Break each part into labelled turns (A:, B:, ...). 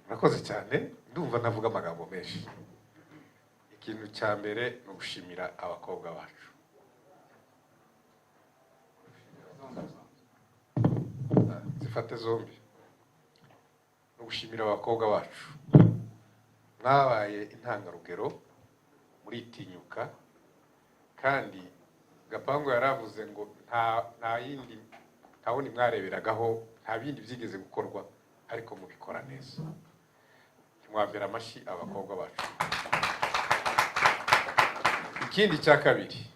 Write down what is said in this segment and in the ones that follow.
A: murakoze cyane ndumva navuga amagambo menshi. Ikintu cya mbere no gushimira abakobwa bacu. Zifate zombi. No gushimira abakobwa bacu. Mwabaye intangarugero muri itinyuka kandi Gapangu yaravuze ngo nta yindi wundi mwareberagaho, nta bindi byigeze gukorwa ariko mubikora neza. Mwambera amashi abakobwa bacu. Ikindi cya kabiri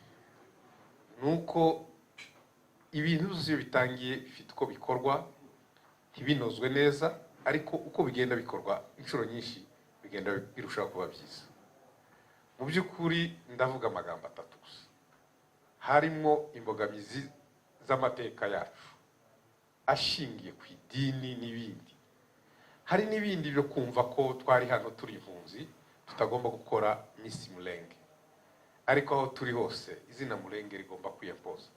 A: nuko ibintu byose bitangiye bifite uko bikorwa, ntibinozwe neza, ariko uko bigenda bikorwa inshuro nyinshi bigenda birushaho kuba byiza. Mu by'ukuri ndavuga amagambo atatu gusa. Harimo imbogamizi z'amateka yacu ashingiye ku idini n'ibindi. Hari n'ibindi byo kumva ko twari hano turi impunzi tutagomba gukora Miss Mulenge, ariko aho turi hose izina Mulenge rigomba kwiyempoza.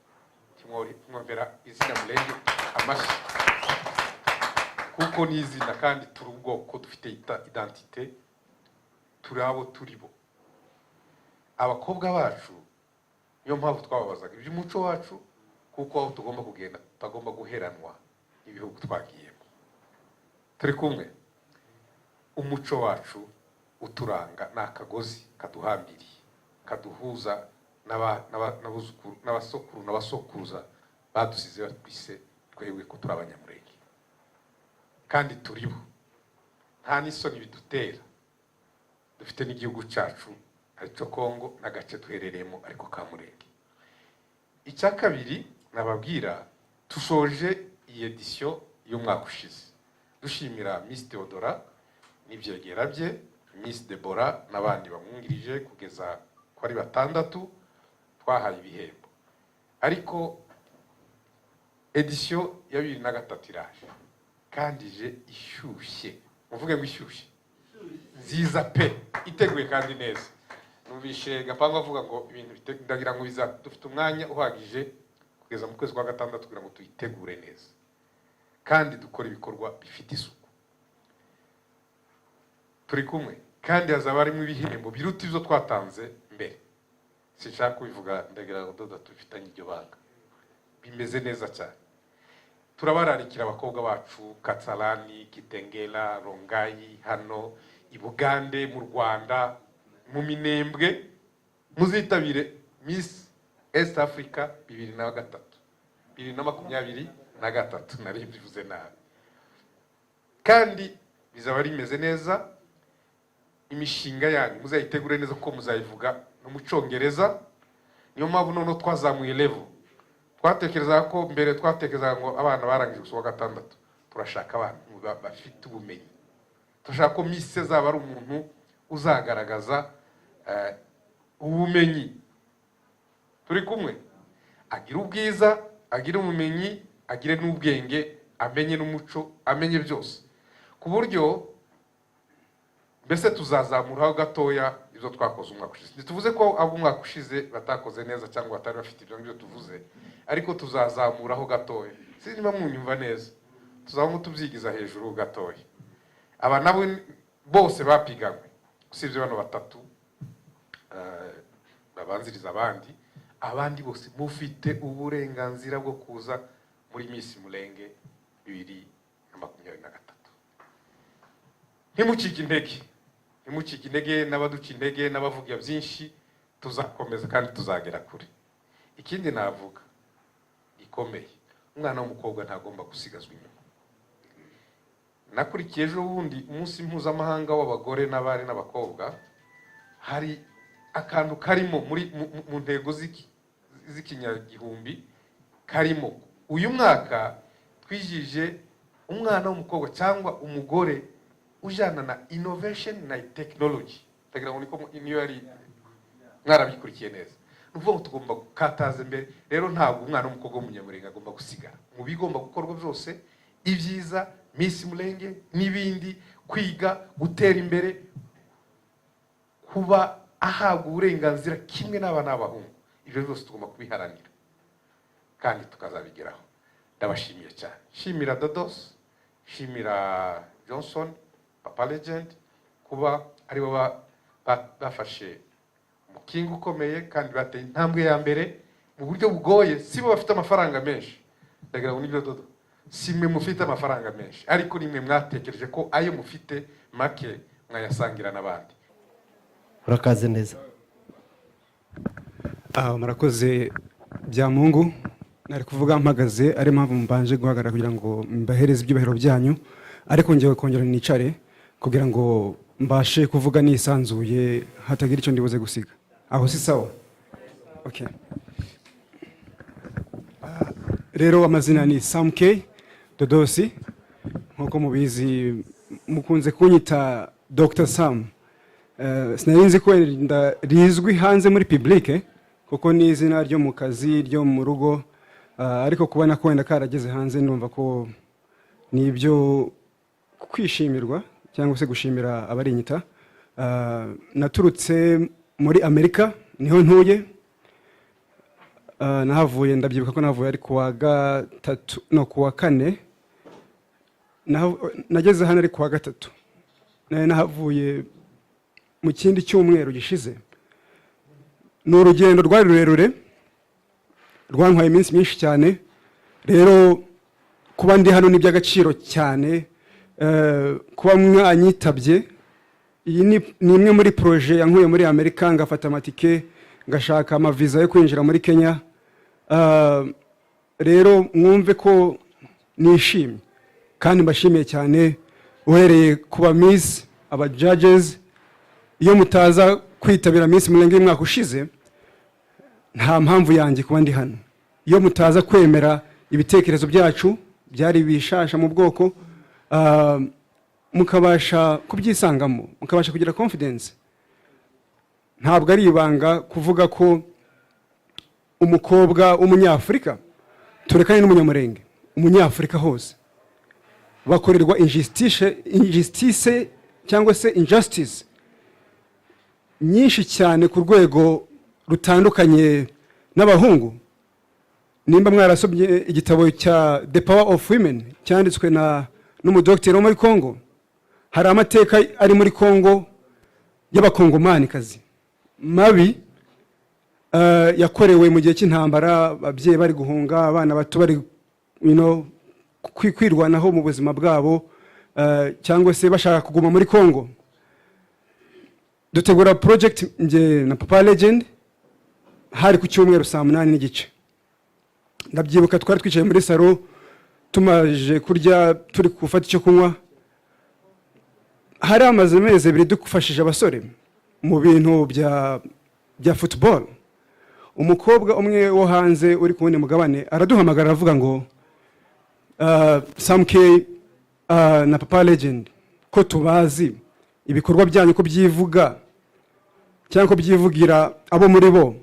A: Timwumvira izina Mulenge amashi, kuko ni izina kandi turi ubwoko dufite identite, turi abo turibo. Abakobwa bacu niyo mpamvu twababazaga iby'umuco wacu, kuko aho tugomba kugenda tutagomba guheranwa ibihugu twagiyemo. Turi kumwe, umuco wacu uturanga n'akagozi kaduhambiriye, kaduhuza n'abasokuru n'abasokuruza badusize batwise twebwe ko turi abanyamurenge, kandi turibo. Nta n'isoni bidutera. Dufite n'igihugu cyacu aricyo Kongo n'agace duherereyemo ariko ka Murenge. Icya kabiri nababwira, tusoje iyi edition y'umwaka ushize dushimira Miss Theodora n'ibyegera bye, Miss Deborah n'abandi bamwungirije kugeza ko ari 6 twahaye ibihembo. Ariko edition ya 2023 iraje kandi je ishyushye. Muvuge ngo ishyushye, nziza pe, iteguye kandi neza. Numvishe Gapangu avuga ngo ibintu ndagira ngo dufite umwanya uhagije kugeza mu kwezi kwa 6 kugira ngo tuyitegure neza kandi dukora ibikorwa bifite isuku. Turi kumwe kandi hazaba harimo ibihembo biruta ibyo twatanze mbere. Sinshaka kubivuga, ndagira ngo dufitanye iryo banga. Bimeze neza cyane. Turabararikira abakobwa bacu Katsalani, Kitengela, Rongayi, hano i Bugande, mu Rwanda, mu Minembwe, muzitabire Miss East Africa 2023 nari bivuze nabi. Kandi bizaba rimeze neza. Imishinga yanyu muzayitegure neza ko muzayivuga no mu Cyongereza. Niyo mpamvu none twazamuye level. Twatekereza ko mbere twatekereza ngo abana barangije gusoma 6, turashaka abantu bafite ubumenyi. Turashaka ko Miss zaba ari umuntu uzagaragaza ubumenyi. Turi kumwe, agira ubwiza, agira ubumenyi, agire n'ubwenge, amenye n'umuco, amenye byose, ku buryo mbese tuzazamuraho gatoya ibyo twakoze umwaka ushize. Ntituvuze ko abo umwaka ushize batakoze neza cyangwa batari bafite ibyo ngibyo tuvuze, ariko tuzazamuraho gatoya. Sinima munyumva neza, tuzaba tubyigiza hejuru gatoya. Aba nabo bose bapiganywe usibye bano 3 babanziriza abandi bose mufite uburenganzira bwo kuza muri Miss Mulenge 2023. Ntimucike intege n'abaduca intege n'abavuga byinshi, tuzakomeza kandi tuzagera kure. Ikindi navuga ikomeye, umwana w'umukobwa ntagomba gusigazwa inyuma. Nakurikiye ejo bundi umunsi mpuzamahanga w'abagore n'abari n'abakobwa, hari akantu karimo mu ntego z'ikinyagihumbi karimo. Uyu mwaka twijije umwana w'umukobwa cyangwa umugore ujana na innovation na technology. Tagira ngo niko niyo yari mwarabikurikiye neza. Nuvuga ngo tugomba gukataza imbere. Rero ntabwo umwana w'umukobwa w'umunyamurenge agomba gusigara. Mu bigomba gukorwa byose, ibyiza Miss Mulenge n'ibindi, kwiga, gutera imbere, kuba ahabwa uburenganzira kimwe n'abana b'abahungu. Ibyo byose tugomba kubiharanira kandi tukazabigeraho. Ndabashimiye cyane. Shimira Dodos, shimira Johnson Papa Legend kuba ari bo bafashe umukingo ukomeye kandi bateye intambwe ya mbere mu buryo bugoye. Sibo bafite amafaranga menshi, ndagira ngo nibyo Dodo, simwe mufite amafaranga menshi, ariko nimwe mwatekereje ko ayo mufite make mwayasangira n'abandi.
B: Urakaze neza.
C: Murakoze bya Mungu, nari kuvuga mpagaze ari mpamvu mbanje guhagarara kugira ngo mbahereze ibyubahiro byanyu, ariko ngiye kongera nicare kugira ngo mbashe kuvuga nisanzuye hatagira icyo ndibuze gusiga. Aho si sawa? Okay. Rero amazina ni Sam K Dodosi, nkuko mubizi mukunze kunyita Dr. Sam. Sinarinzi ko rizwi hanze muri public kuko ni izina ryo mu kazi ryo mu rugo, ariko kubona ko wenda karageze hanze ndumva ko ni ibyo kwishimirwa cyangwa se gushimira abarinyita. Naturutse muri Amerika, niho ntuye. Nahavuye ndabyibuka ko nahavuye ari kuwa gatatu no kuwa kane, nageze hano ari kuwa gatatu. Nahavuye mu kindi cyumweru gishize. Ni urugendo rwari rurerure rwantwaye iminsi myinshi cyane. Rero kuba ndi hano ni by'agaciro cyane. Kuba mwanyitabye, iyi ni imwe muri projet yankuye muri Amerika, ngafata amatike ngashaka amaviza yo kwinjira muri Kenya. Rero mwumve ko nishimye kandi mbashimiye cyane, uhereye kuba miss, aba judges. Iyo mutaza kwitabira Miss Mulenge mwaka ushize, nta mpamvu yanjye kuba ndi hano. Iyo mutaza kwemera ibitekerezo byacu byari bishasha mu bwoko, mukabasha kubyisangamo, mukabasha kugira confidence. Ntabwo ari ibanga kuvuga ko umukobwa w'umunyafrika, turekane n'umunyamurenge, umunyafrika hose bakorerwa injustice cyangwa se injustice nyinshi cyane ku rwego rutandukanye n'abahungu. Nimba mwarasomye igitabo cya The Power of Women cyanditswe n'umudokiteri wo muri Congo, hari amateka ari muri Congo y'abakongomani kazi mabi yakorewe mu gihe cy'intambara, ababyeyi bari guhunga, abana bato bari kwirwanaho mu buzima bwabo, cyangwa se bashaka kuguma muri Congo. Dutegura project nje na Papa Legend hari ku cyumweru saa 8:30. Ndabyibuka twari twicaye muri salo tumaje kurya, turi gufata icyo kunywa. Hari amaze meze biri dukufashije abasore mu bintu bya football. Umukobwa umwe wo hanze uri ku wundi mugabane araduhamagara avuga ngo Sam K na Papa Legend ko tubazi ibikorwa byanyu ko byivuga cyangwa ko byivugira abo muri bo,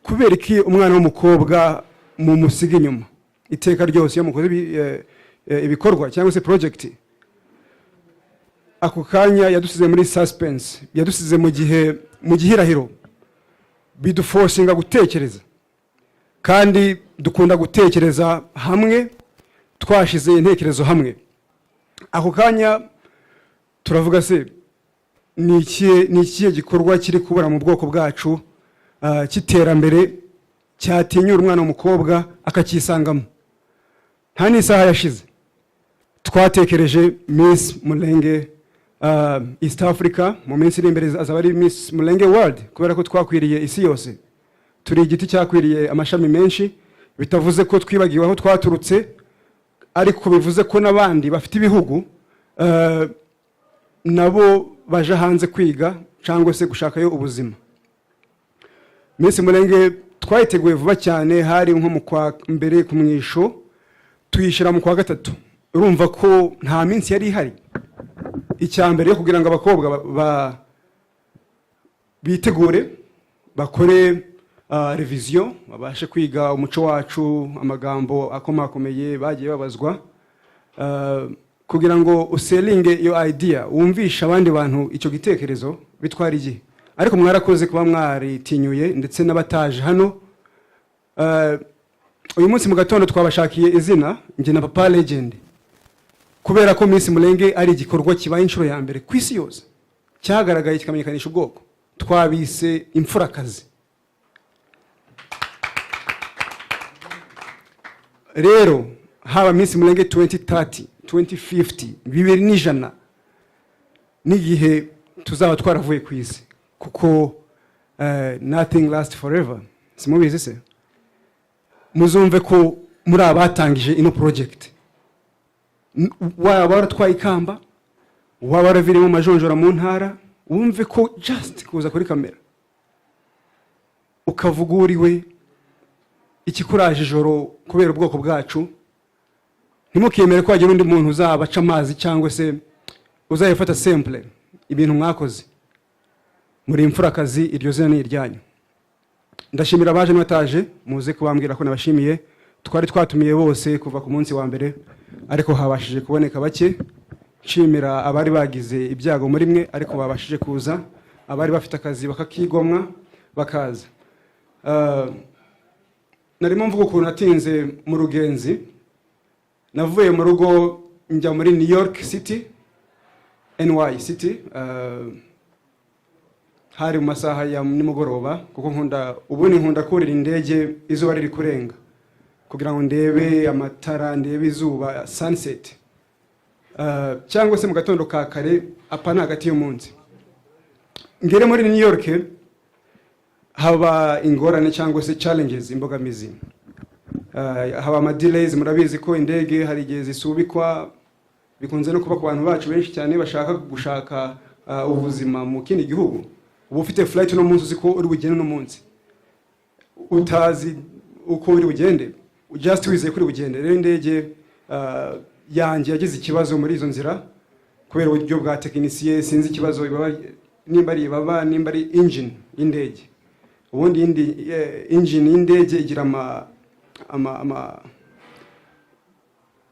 C: kubera iki umwana w'umukobwa mu musiga inyuma iteka ryose yo mukoze ibikorwa cyangwa se project. Ako kanya yadusize muri suspense, yadusize mu gihirahiro, biduforcinga gutekereza, kandi dukunda gutekereza hamwe, twashize intekerezo hamwe. Ako kanya turavuga se ni ikihe gikorwa kiri kubura mu bwoko bwacu cy'iterambere cyatinyura umwana w'umukobwa akacyisangamo. Nta n'isaha yashize twatekereje Miss Mulenge East Africa, mu minsi iri imbere azaba ari Miss Mulenge World, kubera ko twakwiriye isi yose. Turi igiti cyakwiriye amashami menshi, bitavuze ko twibagiwe aho twaturutse, ariko bivuze ko n'abandi bafite ibihugu nabo baje hanze kwiga cyangwa se gushakayo ubuzima. Miss Mulenge twayiteguye vuba cyane, hari nko mu kwa mbere ku mwisho, tuyishira mu kwa gatatu. Urumva ko nta minsi yari ihari. Icyambere yo kugira ngo abakobwa bitegure bakore revision, babashe kwiga umuco wacu, amagambo akomakomeye bagiye babazwa, kugira ngo uselinge iyo idea, wumvisha abandi bantu icyo gitekerezo bitwara igihe. Ariko mwarakoze kuba mwaritinyuye, ndetse n'abataje hano. Uyu munsi mu gatondo twabashakiye izina nje na Papa Legend. kubera ko Miss Mulenge ari igikorwa kibaye inshuro ya mbere ku isi yose cyagaragaye kikamenyekanisha ubwoko, twabise imfurakazi. Rero haba Miss Mulenge 2030 2050 2100 n'igihe tuzaba twaravuye ku isi, kuko nothing lasts forever. Simubizi se? Muzumve ko muri abatangije ino project, waba waratwaye ikamba, waba waraviremo majonjora mu ntara, wumve ko just kuza kuri kamera ukavuga uriwe ikikuraje ijoro kubera ubwoko bwacu, ntimukemere ko hagira undi muntu uzabaca amazi cyangwa se uzayifata simple ibintu mwakoze. Muri imfurakazi, iryo zina ni iryanyu. Ndashimira abaje n'abataje, muze kubambwira ko nabashimiye. Twari twatumiye bose kuva ku munsi wa mbere, ariko habashije kuboneka bake. Nshimira abari bagize ibyago muri mwe ariko babashije kuza, abari bafite akazi bakakigomwa bakaza. Narimo mvuga ukuntu natinze mu rugenzi. Navuye mu rugo njya muri New York City, NY City, hari mu masaha ya nimugoroba, kuko nkunda kurira indege izuba riri kurenga kugira ngo ndebe amatara, ndebe izuba, sunset, cyangwa se mu gatondo ka kare apana hagati y'umunsi. Ngere muri New York haba ingorane cyangwa se challenges, imbogamizi. Haba ama delays, murabizi ko indege hari igihe zisubikwa, bikunze no kuba ku bantu bacu benshi cyane bashaka gushaka ubuzima mu kindi gihugu. Ubu ufite flight no munsi uziko uri bugende no munsi, utazi uko uri bugende, just wizeye kuri bugende. Rero indege yanjye yagize ikibazo muri izo nzira kubera uburyo bwa tekinisiye, sinzi ikibazo nimba ari engine y'indege. Ubundi engine y'indege igira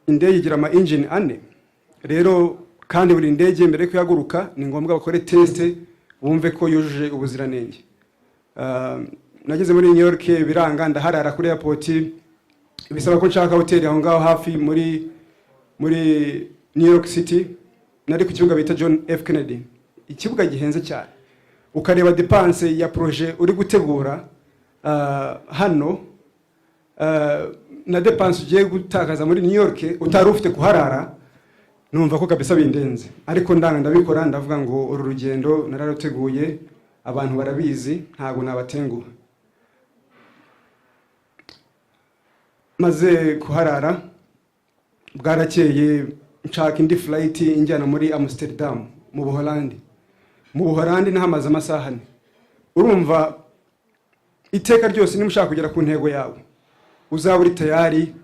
C: indege igira ama engine ane. Rero kandi buri ndege mbere yo kuyaguruka ni ngombwa bakore test bumve ko yujuje ubuziranenge. Nageze muri New York biranga, ndaharara kuri airport, bisaba ko nshaka hotel aho ngaho hafi muri New York City. Nari ku kibuga bita John F Kennedy, ikibuga gihenze cyane. Ukareba depense ya projet uri gutegura hano na depense ugiye gutakaza muri New York utari ufite kuharara, numva ko kabisa bindenze. Ariko ndabikora, ndavuga ngo uru rugendo nararuteguye, abantu barabizi, ntago nabatenguha. Maze kuharara bwarakeye, nshaka indi flight injyana muri Amsterdam mu Buholandi. Mu Buholandi nahamaze amasaha 4. Urumva iteka ryose nimushaka kugera ku ntego yawe uzaba uri tayari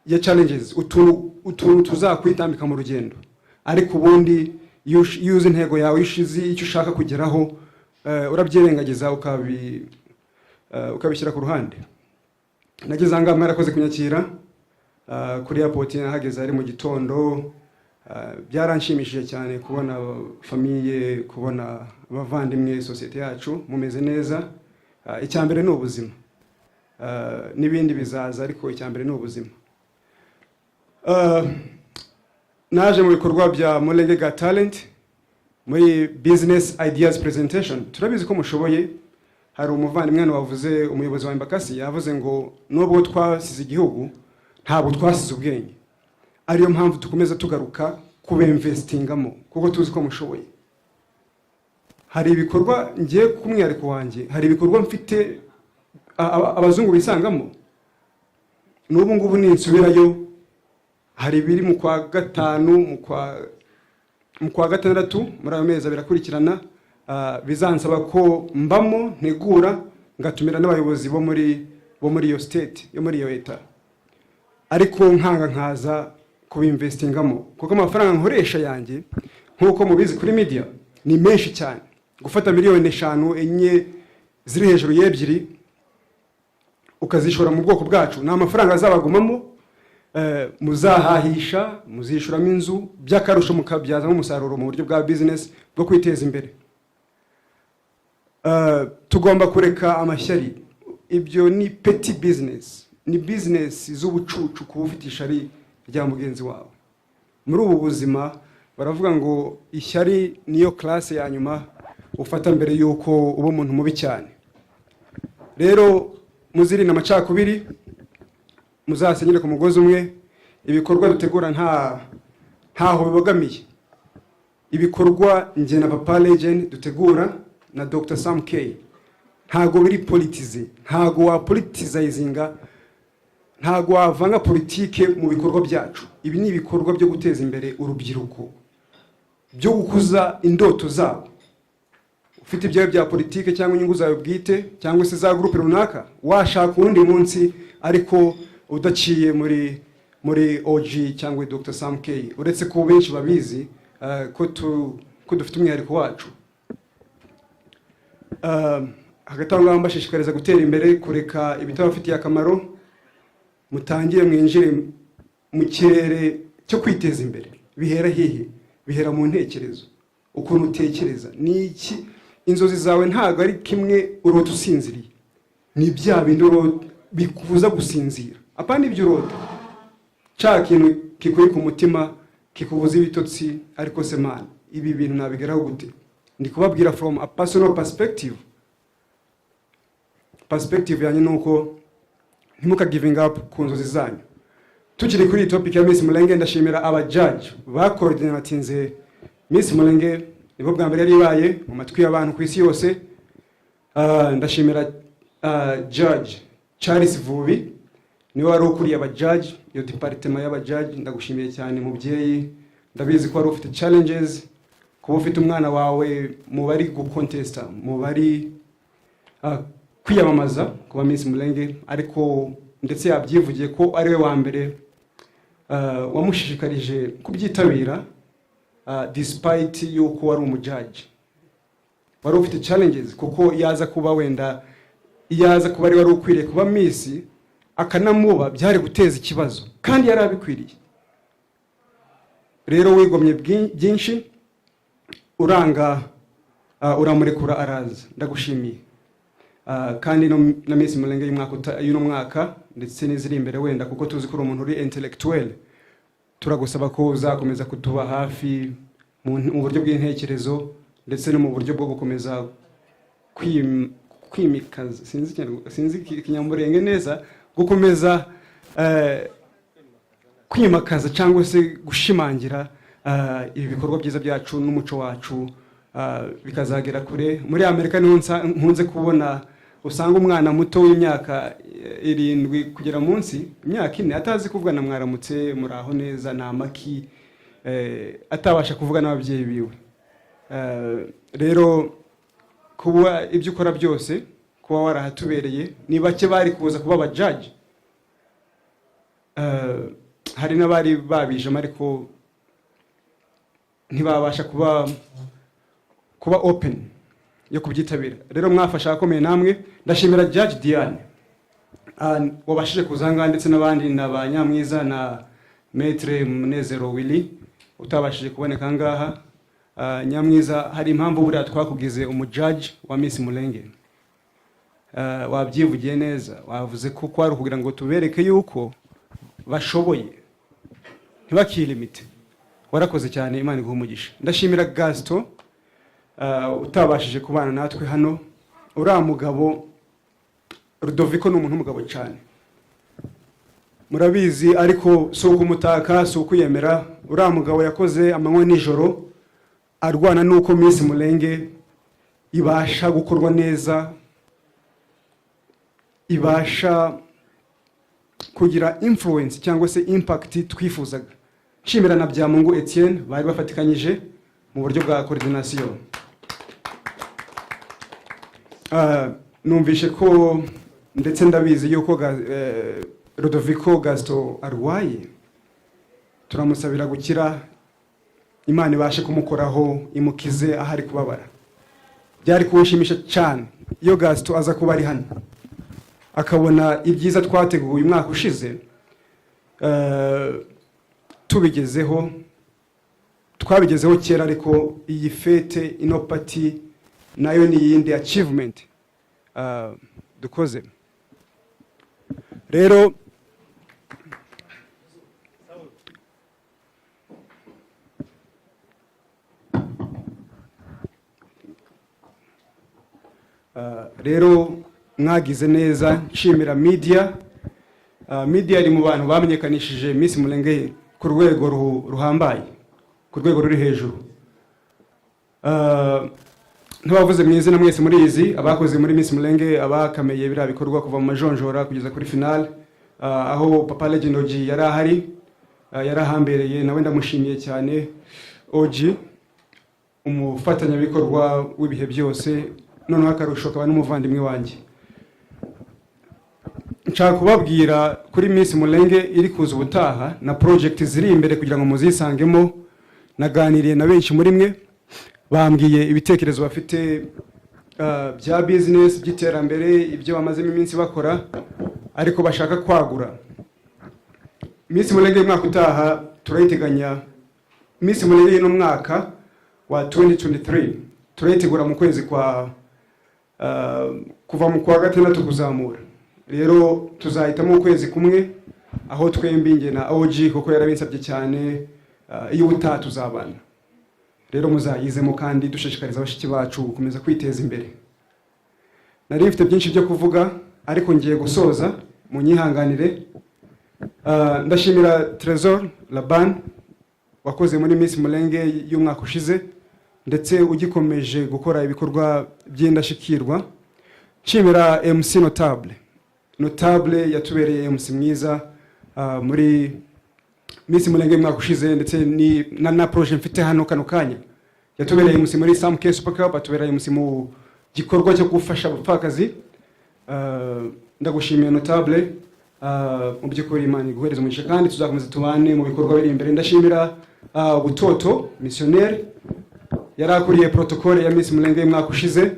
C: ya challenges, utuntu tuzakwitambika mu rugendo. Ariko ubundi yuze intego yawe, ishizi icyo ushaka kugeraho, urabyirengagiza ukabishyira ku ruhande. Nageze anga mwarakoze kunyakira kuri airport, nahageze ari mu gitondo. Byaranshimishije cyane kubona famille, kubona abavandimwe, societe yacu mumeze neza. Icyambere ni ubuzima, n'ibindi bizaza, ariko icyambere ni ubuzima. Naje mu bikorwa bya Mulenge Got Talent muri business ideas presentation. Turabizi ko mushoboye. Hari umuvandimwe wavuze, umuyobozi wa Embakasi yavuze ngo nubwo twasize igihugu ntabwo twasize ubwenge. Ariyo mpamvu tukomeza tugaruka kubinvestingamo, kuko tuzi ko mushoboye. Hari ibikorwa ngiye kumwihariko wanjye, hari ibikorwa mfite abazungu bisangamo. N'ubu ngubu ninsubirayo, hari biri mu kwa gatanu, mu kwa gatandatu, muri ayo mezi birakurikirana. Bizansaba ko mbamo ntegura, ngatumira n'abayobozi bo muri iyo state, yo muri iyo leta. Ariko nkaza kubinvestingamo, kuko amafaranga nkoresha yanjye nkuko mubizi kuri media ni menshi cyane. Gufata miliyoni 5 enye ziri hejuru y'ebyiri ukazishora mu bwoko bwacu, na amafaranga azabagumamo, muzahahisha, muzishuramo inzu, by'akarusho mukabyazamo umusaruro mu buryo bwa business bwo kwiteza imbere. Tugomba kureka amashyari. Ibyo ni petty business, ni business z'ubucucu kuba ufite ishari rya mugenzi wawe. Muri ubu buzima baravuga ngo ishyari niyo classe ya nyuma ufata mbere yuko uba umuntu mubi cyane. Rero muziri na macakubiri, muzasenyere ku mugozi umwe. Ibikorwa dutegura ntaho bibogamiye. Ibikorwa nje na Papa Legend dutegura na Dr. Sam K ntago biri politize, ntago wa politicizinga, ntago wavanga politike mu bikorwa byacu. Ibi ni ibikorwa byo guteza imbere urubyiruko, byo gukuza indoto zabo. Ufite ibyawe bya politike cyangwa inyungu zawe bwite cyangwa se za groupe runaka, washaka undi munsi ariko udaciye muri OG cyangwa Dr. Sam K. Uretse ko benshi babizi ko dufite umwihariko wacu. Hagatanga mbashishikariza gutera imbere, kureka ibitabafitiye akamaro, mutangiye mwinjire mu kirere cyo kwiteza imbere. Bihera hehe? Bihera mu ntekerezo. Ukuntu utekereza ni iki? Inzozi zawe ntago ari kimwe urota usinziriye, ni bya bindi bikubuza gusinzira. Apana ibyo urota, cya kintu kikuri ku mutima kikubuza ibitotsi. Ariko se man, ibi bintu nabigeraho gute? Ndi kubabwira from a personal perspective. Perspective yanyu nuko ntimuka giving up ku nzozi zanyu. Tukiri kuri topic ya Miss Mulenge, ndashimira aba judge bakoordinatinze Miss Mulenge. Nibo bwa mbere yari ibaye mu matwi y'abantu ku isi yose. Ndashimira judge Charles Vubi, niwe wari ukuriye aba judge, iyo department y'aba judge. Ndagushimiye cyane mubyeyi, ndabizi ko wari ufite challenges, kuba ufite umwana wawe mu bari gukontesta, mu bari kwiyamamaza kuba Miss Mulenge, ariko ndetse yabyivugiye ko ari we wa mbere wamushishikarije kubyitabira. Despite yuko wari umujudge, wari ufite challenges, kuko yaza kuba wenda yaza kuba ari wari ukwiriye kuba Miss akanamuba, byari guteza ikibazo kandi yari abikwiriye. Rero wigomye byinshi, uranga uramurekura araza. Ndagushimiye. Kandi na Miss Mulenge y'uno mwaka ndetse n'iziri imbere wenda, kuko tuzi ko umuntu uri intellectual, turagusaba ko uzakomeza kutuba hafi mu buryo bw'intekerezo ndetse no mu buryo bwo gukomeza kwimikaza, sinzi ikinyamurenge neza, gukomeza kwimakaza cyangwa se gushimangira ibikorwa byiza byacu n'umuco wacu, bikazagera kure. Muri Amerika niho nkunze kubona, usanga umwana muto w'imyaka 7 kugera munsi, imyaka 4, atazi kuvuga na mwaramutse, muraho neza, na maki, atabasha kuvuga n'ababyeyi biwe. Rero kuba ibyo ukora byose, kuba warahatubereye, ni bake bari kuza kuba aba judge. Hari n'abari babijemo ariko ntibabasha kuba open yo kubyitabira. Rero mwafasha akomeye namwe. Ndashimira Judge Diane wabashije kuzanga, ndetse n'abandi n'abanyamwiza na Maître Munezero Willy utabashije kuboneka ngaha. Nyamwiza, hari impamvu buriya twakugize umujudge wa Miss Mulenge. Wabyivugiye neza, wavuze ko kwari kugira ngo tubereke yuko bashoboye, ntibakilimite. Warakoze cyane, Imana iguhe umugisha. Ndashimira Gaston utabashije kubana natwe hano. Uriya mugabo Rudoviko ni umuntu w'umugabo cyane, murabizi, ariko si ukumutaka, si ukwiyemera. Uriya mugabo yakoze amanywa nijoro arwana nuko Miss Mulenge ibasha gukorwa neza, ibasha kugira influence cyangwa se impact twifuzaga. Nshimira na Byamungu Etienne bari bafatikanyije mu buryo bwa coordination. Numvishe ko ndetse ndabizi yuko Rodoviko Gaston arwaye. Turamusabira gukira, Imana ibashe kumukoraho, imukize ahari kubabara. Byari kunshimisha cyane iyo Gaston aza kuba ari hano, akabona ibyiza twateguye uyu mwaka ushize tubigezeho. Twabigezeho kera, ariko iyi fete ino party nayo ni yindi achievement dukoze. Rero rero mwagize neza, nshimira media. Media iri mu bantu bamenyekanishije Miss Mulenge ku rwego ruhambaye, ku rwego ruri hejuru. Ntabavuze mu izina mwese muri izi abakoze muri Miss Mulenge, abakameye bira bikorwa kuva mu majonjora kugeza kuri final, aho Papa Legend Oji yari ahari, yarahambereye, nawe ndamushimiye cyane. Oji umufatanyabikorwa w'ibihe byose, noneho akarusho akaba n'umuvandimwe wanjye. Nshaka kubabwira kuri Miss Mulenge iri kuza ubutaha na project ziri imbere kugira ngo muzisangemo. Naganiriye na benshi muri mwe, bambwiye ibitekerezo bafite bya business, by'iterambere, ibyo bamazemo iminsi bakora ariko bashaka kwagura. Miss Mulenge mwaka utaha turayiteganya. Miss Mulenge no mwaka wa 2023 turayitegura mu kwezi kwa kuva mu kwa gatandatu kuzamura. Rero tuzahitamo ukwezi kumwe, aho twembi nge na OG kuko yarabinsabye cyane, iyo ubutaha tuzabana. Rero muzayizemo kandi dushishikariza abashiki bacu gukomeza kwiteza imbere. Nari mfite byinshi byo kuvuga ariko ngiye gusoza, munyihanganire. Ndashimira Trésor Laban wakoze muri Miss Mulenge y'umwaka ushize, ndetse ugikomeje gukora ibikorwa by'indashikirwa. Nshimira MC Notable yatubereye MC mwiza muri Miss Mulenge mwaka ushize, ndetse ni na projet mfite hano kano kanya. Yatubereye MC muri Sam K Super Cup, atubereye MC mu gikorwa cyo gufasha abapfakazi. Ndagushimiye Notable, mu by'ukuri Imana iguhereze umugisha kandi tuzakomeza tubane mu bikorwa biri imbere. Ndashimira Butoto missionnaire yarakuriye protocole ya Miss Mulenge mwaka ushize.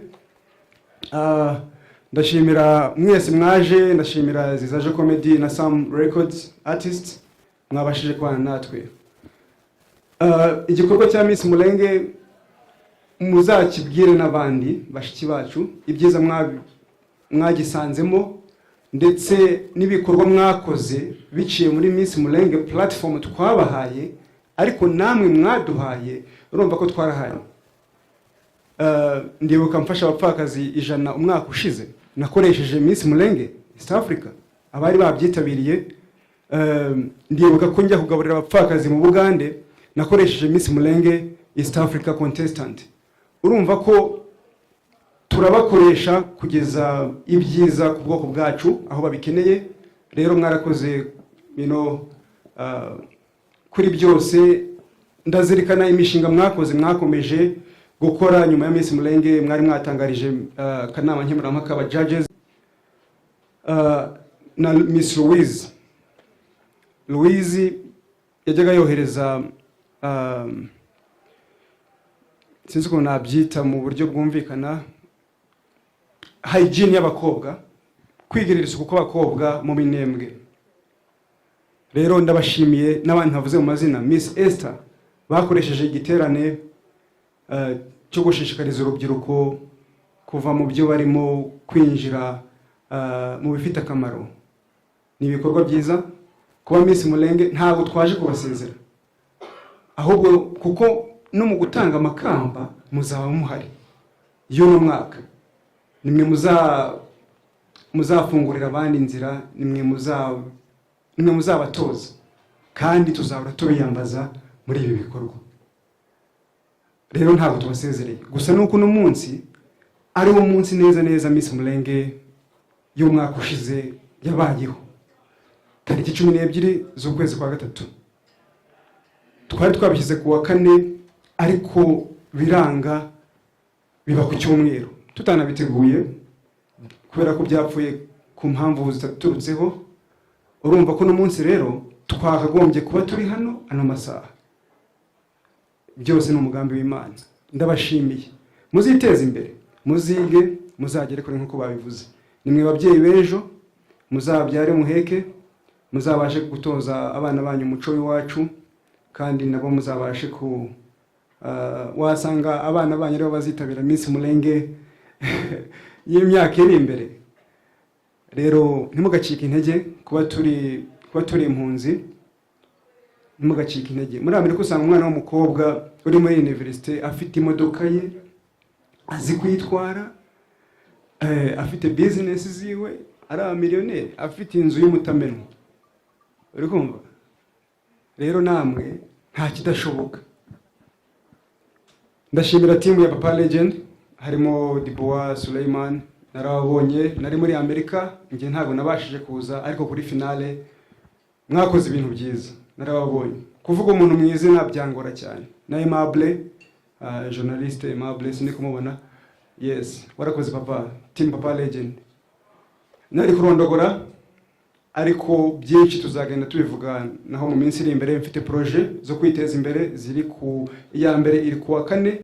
C: Ndashimira mwese mwaje, ndashimira Zizaje Comedy na Sam Records artists mwabashije kwana natwe. Igikorwa cya Miss Mulenge muzakibwire n'abandi bashiki bacu ibyiza mwagisanzemo, ndetse n'ibikorwa mwakoze biciye muri Miss Mulenge platform twabahaye, ariko namwe mwaduhaye, urumva ko twarahaye. Ndibuka mfasha abapfakazi 100 umwaka ushize, nakoresheje Miss Mulenge East Africa, abari babyitabiriye. Ndibuka ko njya kugaburira abapfakazi mu Bugande, nakoresheje Miss Mulenge East Africa contestant. Urumva ko turabakoresha kugeza ibyiza ku bwoko bwacu aho babikeneye. Rero mwarakoze kuri byose. Ndazirikana imishinga mwakomeje gukora nyuma ya Miss Mulenge. Mwari mwatangarije kanama nkemurampaka aba judges na Miss Louise yajyaga yohereza sinzi ko nabyita mu buryo bwumvikana hygiene y'abakobwa, kwigirira isuku kw'abakobwa mu minembwe. Rero ndabashimiye n'abantu ntavuze mu mazina. Miss Esther bakoresheje igiterane cyo gushishikariza urubyiruko kuva mu byo barimo kwinjira mu bifite akamaro. Ni ibikorwa byiza. Kuba Miss Mulenge ntabwo twaje kubasezera, ahubwo kuko no mu gutanga amakamba muzaba muhari y'uno mwaka. Nimwe muzafungurira abandi inzira, nimwe muzabatoza, kandi tuzahora tubiyambaza muri ibi bikorwa. Rero ntabwo tubasezereye gusa, nuko uno munsi ari wo munsi neza Miss Mulenge y'umwaka ushize yabayeho, tariki 12 z'ukwezi kwa gatatu. Twari twabishyize ku wa 4 ariko biranga biba ku cyumweru tutanabiteguye kubera ko byapfuye ku mpamvu zitaturutseho. Urumva ko no munsi rero twakagombye kuba turi hano masaha. Byose ni umugambi w'Imana. Ndabashimiye, muziteze imbere, muzige, muzagere kuri nkuko babivuze. Nimwe babyeyi bejo, muzabyare muheke, muzabashe gutoza abana banyu umuco w'iwacu, kandi nabo muzabashe wasanga abana banyu rero bazitabira Miss Mulenge y'imyaka iri imbere. Rero ntimugacike intege kuba turi impunzi, ntimugacike intege. Muri Amerika usanga umwana w'umukobwa uri muri university afite imodoka ye, azi kwitwara, afite business ziwe, ari abamiliyoneri, afite inzu y'umutamenwa. Uri kumva? Rero namwe nta kidashoboka. Ndashimira timu ya Papa Legend, harimo Dibois Suleiman, narababonye, nari muri Amerika, ngiye ntabwo nabashije kuza, ariko kuri finale mwakoze ibintu byiza, narababonye. Kuvuga umuntu mwiza nabyangora cyane. Na Aimable, journaliste Aimable, sindi kumubona. Yes, warakoze papa, team Papa Legend. Nari kurondogora, ariko byinshi tuzagenda tubivuga naho mu minsi iri imbere. Mfite projet zo kwiteza imbere ziri ku iya mbere iri kuwa 4.